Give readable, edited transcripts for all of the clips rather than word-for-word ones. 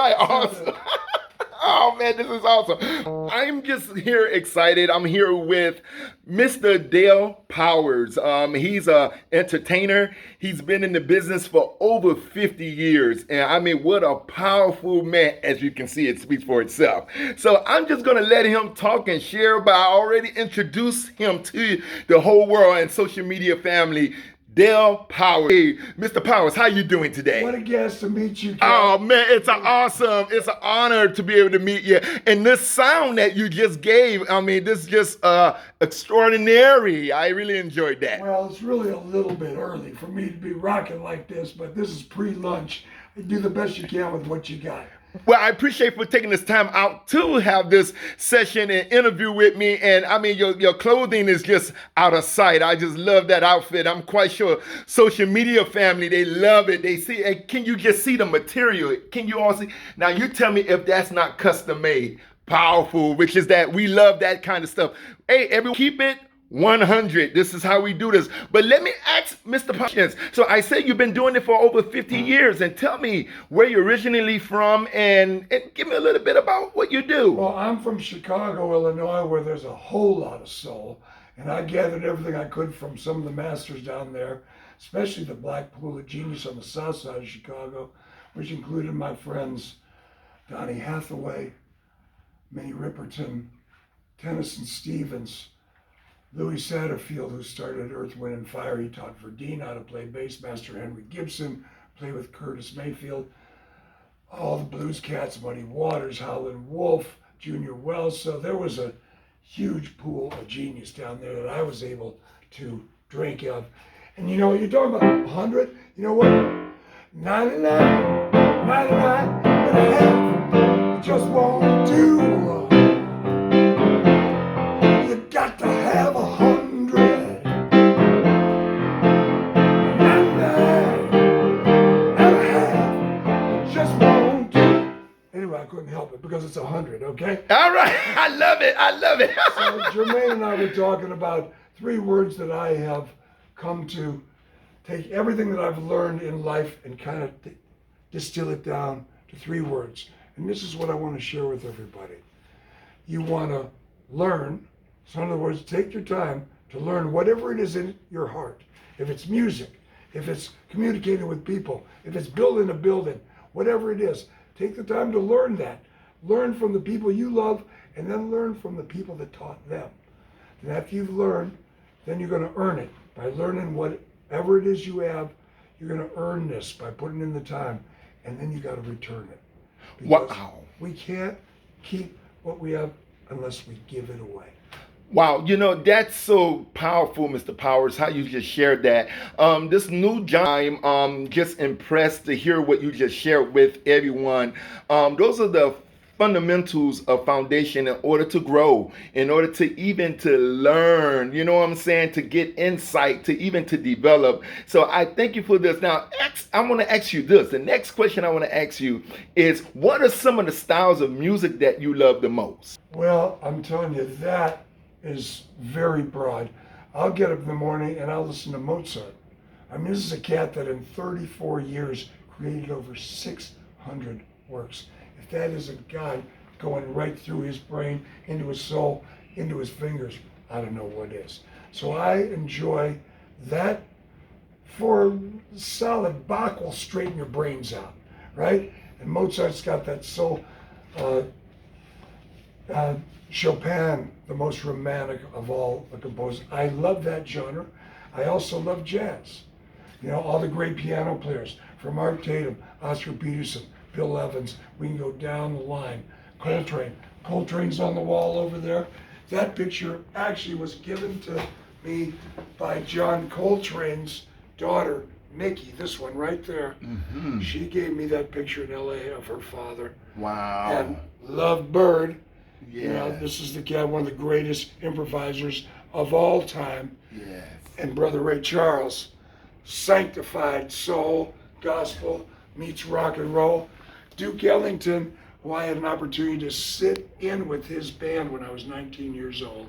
right, awesome. Oh man, this is awesome. I'm just here excited. I'm here with Mr. Dale Powers. He's a entertainer. He's been in the business for over 50 years. And I mean, what a powerful man. As you can see, it speaks for itself. So I'm just gonna let him talk and share, but I already introduced him to the whole world and social media family. Dale Powers. Hey, Mr. Powers, how you doing today? What a guest to meet you, Cal. Oh man, it's an honor to be able to meet you. And this sound that you just gave, I mean, this is just extraordinary. I really enjoyed that. Well, it's really a little bit early for me to be rocking like this, but this is pre-lunch. You do the best you can with what you got. Well, I appreciate for taking this time out to have this session and interview with me. And I mean, your clothing is just out of sight. I just love that outfit. I'm quite sure social media family, they love it. They see, hey, can you just see the material? Can you all see? Now you tell me if that's not custom made. Powerful, which is that we love that kind of stuff. Hey, everyone, keep it 100. This is how we do this. But let me ask Mr. Powers. So I said you've been doing it for over 50 years, and tell me where you're originally from and give me a little bit about what you do. Well, I'm from Chicago, Illinois, where there's a whole lot of soul. And I gathered everything I could from some of the masters down there, especially the Black Pool of Genius on the south side of Chicago, which included my friends Donny Hathaway, Minnie Riperton, Tennyson Stevens, Louis Satterfield, who started Earth, Wind, and Fire. He taught Verdine how to play bass. Master Henry Gibson played with Curtis Mayfield. All the blues cats, Muddy Waters, Howlin' Wolf, Junior Wells. So there was a huge pool of genius down there that I was able to drink of. And you know, you're talking about 100. You know what? 99, 99 and a half. You just won't do. You got to have 100. 99 and a half. Just won't do. Anyway, I couldn't help it because it's 100, okay? All right. I love it. I love it. So Jermaine and I were talking about 3 words that I have come to take everything that I've learned in life and kind of distill it down to 3 words. And this is what I want to share with everybody. You want to learn. So in other words, take your time to learn whatever it is in your heart. If it's music, if it's communicating with people, if it's building a building, whatever it is, take the time to learn that. Learn from the people you love, and then learn from the people that taught them. And after you've learned, then you're going to earn it. By learning whatever it is you have, you're going to earn this by putting in the time, and then you got to return it. Because Wow. we can't keep what we have unless we give it away. Wow, you know, that's so powerful, Mr. Powers, how you just shared that. This new job, I'm just impressed to hear what you just shared with everyone. Those are the fundamentals of foundation in order to grow, in order to even to learn, you know what I'm saying, to get insight, to even to develop. So I thank you for this. Now, I want to ask you this. The next question I want to ask you is, what are some of the styles of music that you love the most? Well, I'm telling you, that is very broad. I'll get up in the morning and I'll listen to Mozart. I mean, this is a cat that in 34 years created over 600 works. If that isn't God going right through his brain, into his soul, into his fingers, I don't know what is. So I enjoy that. For solid, Bach will straighten your brains out, right? And Mozart's got that soul. Chopin, the most romantic of all the composers. I love that genre. I also love jazz. You know, all the great piano players, from Art Tatum, Oscar Peterson, Bill Evans, we can go down the line. Coltrane. Coltrane's on the wall over there. That picture actually was given to me by John Coltrane's daughter, Mickey, this one right there. Mm-hmm. She gave me that picture in LA of her father. Wow. And Love Bird. Yeah. You know, this is the guy, one of the greatest improvisers of all time. Yes. And Brother Ray Charles, sanctified soul, gospel meets rock and roll. Duke Ellington, who I had an opportunity to sit in with his band when I was 19 years old.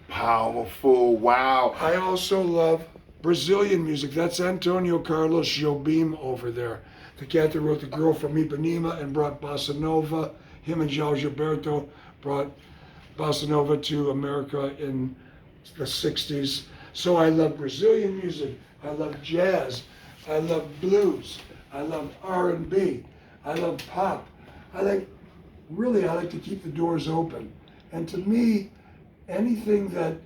Powerful. Wow. I also love Brazilian music, that's Antonio Carlos Jobim over there. The cat that wrote The Girl from Ipanema and brought Bossa Nova. Him and João Gilberto brought Bossa Nova to America in the 60s. So I love Brazilian music. I love jazz. I love blues. I love R&B. I love pop. I like to keep the doors open. And to me, anything that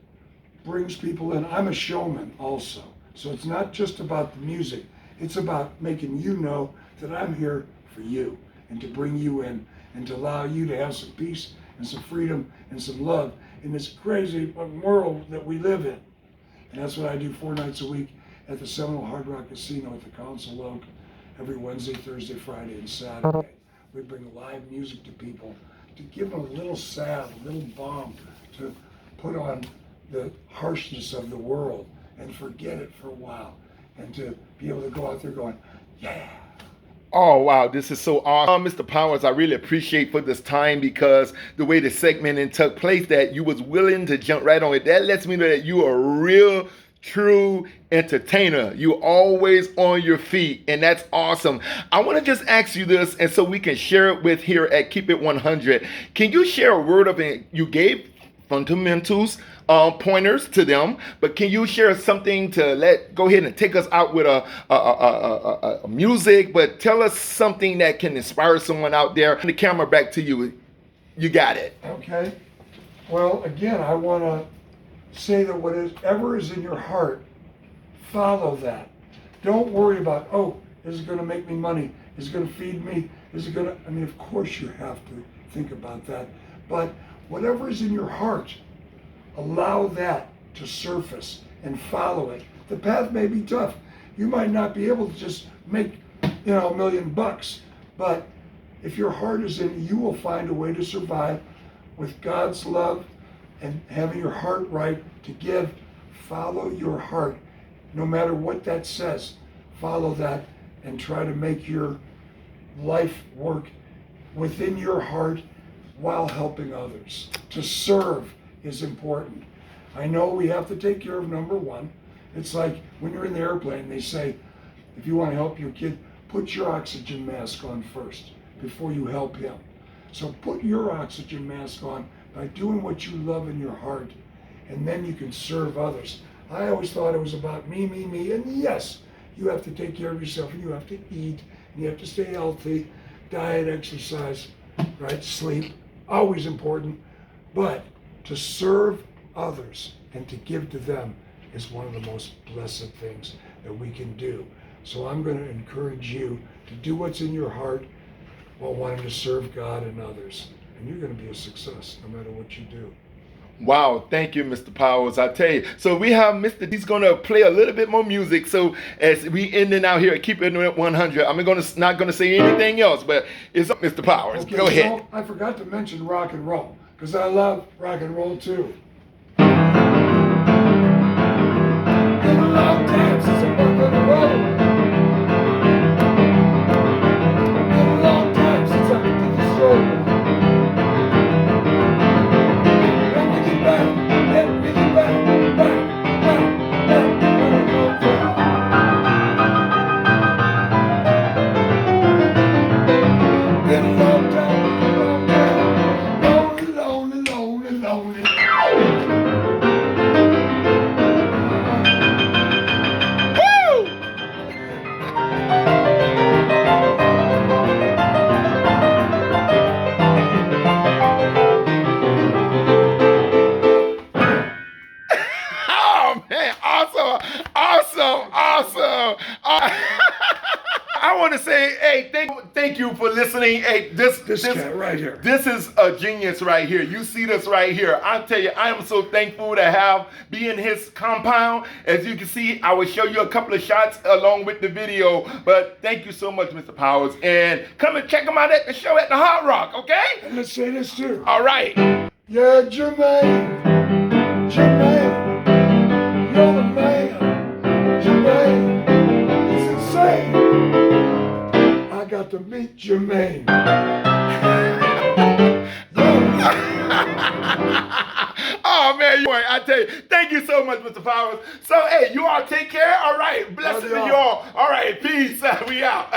brings people in. I'm a showman also. So it's not just about the music. It's about making you know that I'm here for you and to bring you in and to allow you to have some peace and some freedom and some love in this crazy world that we live in. And that's what I do 4 nights a week at the Seminole Hard Rock Casino at the Council Oak every Wednesday, Thursday, Friday, and Saturday. We bring live music to people to give them a little salve, a little balm to put on the harshness of the world and forget it for a while, and to be able to go out there going, yeah. Oh, wow, this is so awesome. Mr. Powers, I really appreciate for this time, because the way the segment took place, that you was willing to jump right on it. That lets me know that you are a real, true entertainer. You always on your feet, and that's awesome. I want to just ask you this, and so we can share it with here at Keep It 100. Can you share a word of it? You gave fundamentals, pointers to them, but can you share something to go ahead and take us out with a music, but tell us something that can inspire someone out there. The camera back to you. You got it. Okay. Well, again, I want to say that whatever is in your heart, follow that. Don't worry about, oh, is it going to make me money? Is it going to feed me? Is it going to, I mean, of course you have to think about that, but whatever is in your heart, allow that to surface and follow it. The path may be tough. You might not be able to just make, $1 million, but if your heart is in it, you will find a way to survive with God's love and having your heart right to give. Follow your heart. No matter what that says, follow that and try to make your life work within your heart while helping others. To serve is important. I know we have to take care of number one. It's like when you're in the airplane, they say, if you want to help your kid, put your oxygen mask on first before you help him. So put your oxygen mask on by doing what you love in your heart, and then you can serve others. I always thought it was about me, and yes, you have to take care of yourself, and you have to eat, and you have to stay healthy, diet, exercise, right, sleep, always important, but to serve others and to give to them is one of the most blessed things that we can do. So I'm going to encourage you to do what's in your heart while wanting to serve God and others. And you're going to be a success no matter what you do. Wow, thank you, Mr. Powers. I tell you. So we have Mr. He's going to play a little bit more music. So as we ending out here at Keep It 100, I'm not going to say anything else, but it's up, Mr. Powers. Okay, go ahead. I forgot to mention rock and roll, because I love rock and roll too. Been a long time since I rock and roll. Been a long time since I did the show. Let me get back, back. Been a long time, lonely. Oh man, awesome. I want to say, hey, thank you for listening. Hey, this cat right here. This is a genius right here. You see this right here. I tell you, I am so thankful to be in his compound. As you can see, I will show you a couple of shots along with the video. But thank you so much, Mr. Powers. And come and check him out at the show at the Hard Rock, okay? And let's say this too. All right. Yeah, Jermaine, you're the man. Jermaine, it's insane. I got to meet Jermaine. Oh man, you point. I tell you, thank you so much, Mr. Powers. So, hey, you all take care. All right. Blessings to you all. All right. Peace. We out.